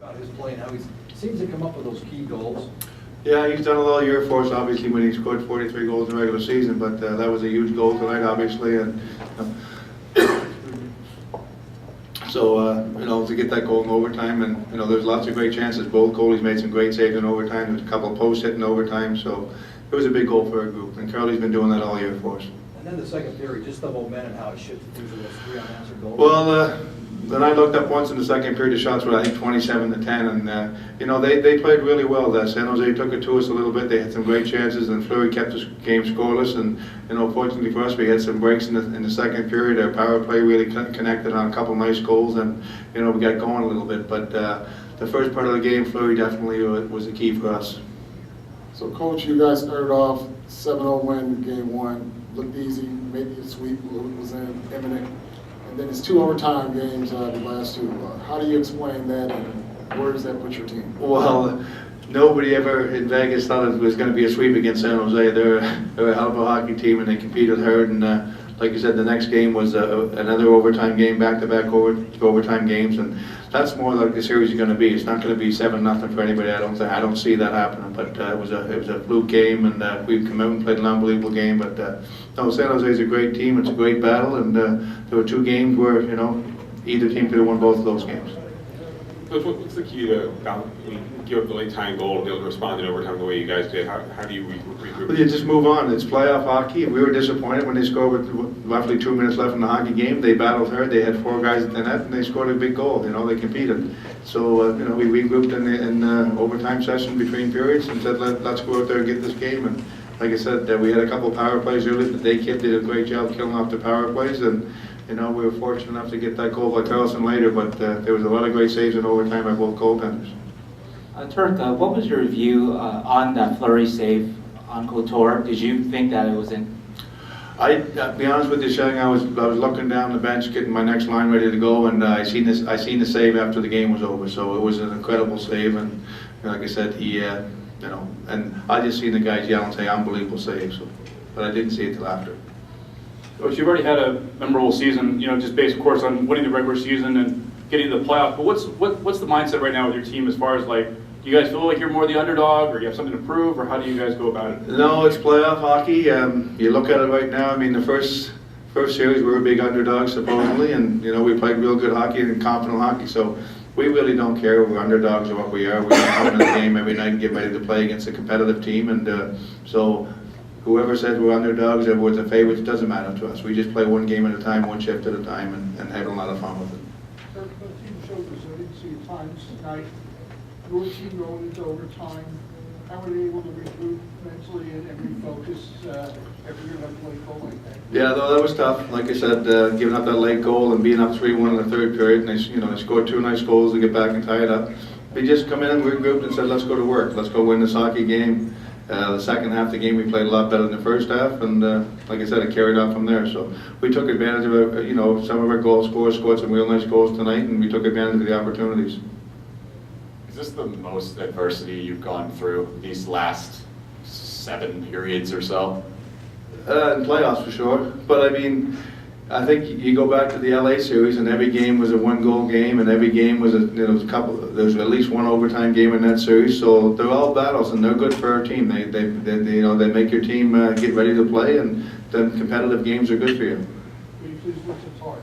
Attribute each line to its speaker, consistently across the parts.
Speaker 1: About his play and how he seems to come up with those key goals.
Speaker 2: Yeah, he's done a lot year for us, obviously, when he scored 43 goals in the regular season, but that was a huge goal tonight, obviously, and so, you know, to get that goal in overtime, and, you know, there's lots of great chances. Both goalies made some great saves in overtime. There's a couple of posts hit in overtime, so it was a big goal for our group, and Carly's been doing that all year for us.
Speaker 1: And then the second period, just the momentum, how it shifted things with those 3 unanswered goals.
Speaker 2: Well, then I looked up once in the second period, the shots were, I think, 27-10, and, you know, they played really well. San Jose took it to us a little bit. They had some great chances, and Fleury kept the game scoreless, and, you know, fortunately for us, we had some breaks in the second period. Our power play really connected on a couple nice goals, and, you know, we got going a little bit, but the first part of the game, Fleury definitely was the key for us.
Speaker 3: So, Coach, you guys started off 7-0 win game 1, looked easy, maybe a sweep was imminent. And then it's 2 overtime games the last 2. How do you explain that, and where does that put your team?
Speaker 2: Well, nobody ever in Vegas thought it was going to be a sweep against San Jose. They're a hell of a hockey team, and they competed hard. And like you said, the next game was another overtime game, back-to-back overtime games, and that's more like the series is going to be. It's not going to be 7-0 for anybody. I don't see that happening. But it was a fluke game, and we've come out and played an unbelievable game. But no, San Jose is a great team. It's a great battle, and there were 2 games where, you know, either team could have won both of those games.
Speaker 4: Coach, what's the key to give up the late time goal and be able to respond in overtime the way you guys did? How do you regroup?
Speaker 2: Well, you just move on. It's playoff hockey. We were disappointed when they scored with roughly 2 minutes left in the hockey game. They battled hard. They had 4 guys at the net, and they scored a big goal. You know, they competed. So, you know, we regrouped in the overtime session between periods and said, let's go out there and get this game. And like I said, we had a couple of power plays early. The kid did a great job killing off the power plays, and you know, we were fortunate enough to get that goal by Carlson later, but there was a lot of great saves in overtime by both goaltenders.
Speaker 5: Turk, what was your view on that Fleury save on Couture? Did you think that it was in?
Speaker 2: I'll be honest with you, Shang, I was looking down the bench, getting my next line ready to go, and I seen the save after the game was over. So it was an incredible save, and like I said, he, you know, and I just seen the guys yell and say unbelievable save. So, but I didn't see it till after.
Speaker 6: Coach, you've already had a memorable season, you know, just based, of course, on winning the regular season and getting to the playoff. But what's the mindset right now with your team as far as, like, do you guys feel like you're more the underdog, or you have something to prove, or how do you guys go about it?
Speaker 2: No, it's playoff hockey. You look at it right now. I mean, the first series we were big underdogs supposedly, and you know, we played real good hockey and confident hockey. So we really don't care if we're underdogs or what we are. We come into the game every night and get ready to play against a competitive team, and so. Whoever says we're underdogs or we're the favorites, it doesn't matter to us. We just play one game at a time, one shift at a time, and have a lot of fun with it.
Speaker 7: The team showed resiliency at times tonight. Your team going into overtime, how were they able to regroup mentally and refocus after you're going to play goal like that?
Speaker 2: Yeah, though that was tough. Like I said, giving up that late goal and being up 3-1 in the third period, and they scored 2 nice goals to get back and tie it up. We just come in and regrouped and said, let's go to work. Let's go win this hockey game. The second half of the game we played a lot better than the first half, and like I said, it carried on from there. So we took advantage of you know, some of our goal scorers scored some real nice goals tonight, and we took advantage of the opportunities.
Speaker 8: Is this the most adversity you've gone through these last 7 periods or so?
Speaker 2: In playoffs for sure, but I mean, I think you go back to the LA series, and every game was a 1-goal game, and every game was there was at least 1 overtime game in that series. So they're all battles, and they're good for our team. They you know, they make your team get ready to play, and then competitive games are good for you.
Speaker 7: Were you pleased with the part?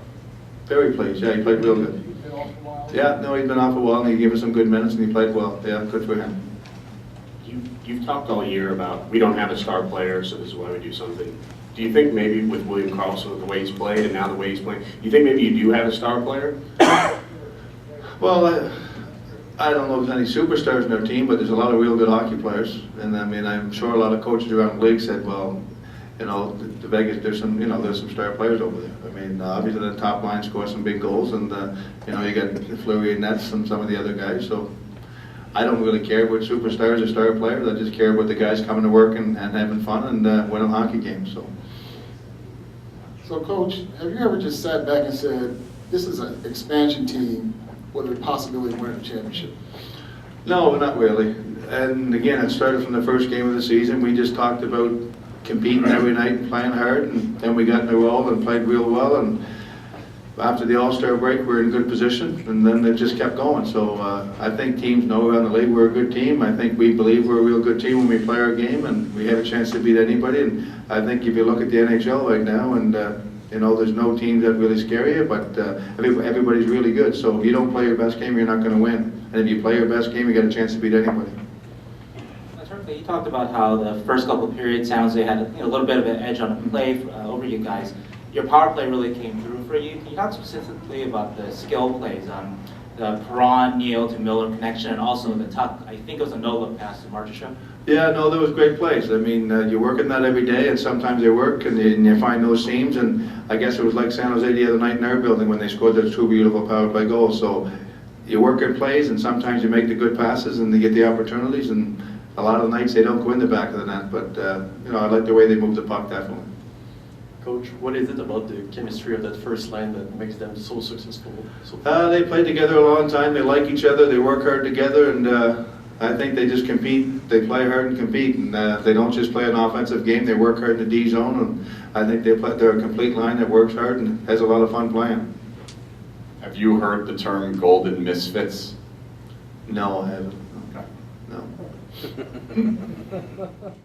Speaker 2: Very pleased. Yeah, he played real good.
Speaker 7: He's been off a while.
Speaker 2: Yeah, no, he's been off a while, and he gave us some good minutes, and he played well. Yeah, good for him.
Speaker 4: You've talked all year about we don't have a star player, so this is why we do something. Do you think maybe with William Karlsson, the way he's played and now the way he's playing, do you think maybe you do have a star player?
Speaker 2: Well, I don't know if there's any superstars in our team, but there's a lot of real good hockey players. And I mean, I'm sure a lot of coaches around the league said, well, you know, the Vegas, there's some star players over there. I mean, obviously the top line scores some big goals, and you know, you got Fleury and Nets and some of the other guys. So I don't really care about superstars or star players. I just care about the guys coming to work and having fun and winning hockey games.
Speaker 3: So, Coach, have you ever just sat back and said, this is an expansion team with a possibility of winning a championship?
Speaker 2: No, not really. And again, it started from the first game of the season. We just talked about competing every night and playing hard, and then we got in a role and played real well. And after the All-Star break, we were in good position, and then it just kept going. So I think teams know around the league we're a good team. I think we believe we're a real good team when we play our game, and we have a chance to beat anybody. And I think if you look at the NHL right now, and you know, there's no team that really scare you, but everybody's really good. So if you don't play your best game, you're not going to win. And if you play your best game, you got a chance to beat anybody.
Speaker 5: Terrific. You talked about how the first couple of periods, San Jose had a little bit of an edge on the play over you guys. Your power play really came through for you. Can you talk specifically about the skill plays on the Perron, Neal to Miller connection, and also the tuck? I think it was a no-look pass to Marcheshek.
Speaker 2: Yeah, no, there was great plays. I mean, you're working that every day, and sometimes they work, and you find those seams. And I guess it was like San Jose the other night in our building when they scored those 2 beautiful power play goals. So you work in plays, and sometimes you make the good passes, and they get the opportunities. And a lot of the nights they don't go in the back of the net. But you know, I like the way they move the puck, definitely.
Speaker 9: Coach, what is it about the chemistry of that first line that makes them so successful?
Speaker 2: They play together a long time. They like each other. They work hard together, and I think they just compete. They play hard and compete, and they don't just play an offensive game. They work hard in the D zone, and I think they're a complete line that works hard and has a lot of fun playing.
Speaker 8: Have you heard the term golden misfits?
Speaker 2: No, I haven't.
Speaker 8: Okay.
Speaker 2: No.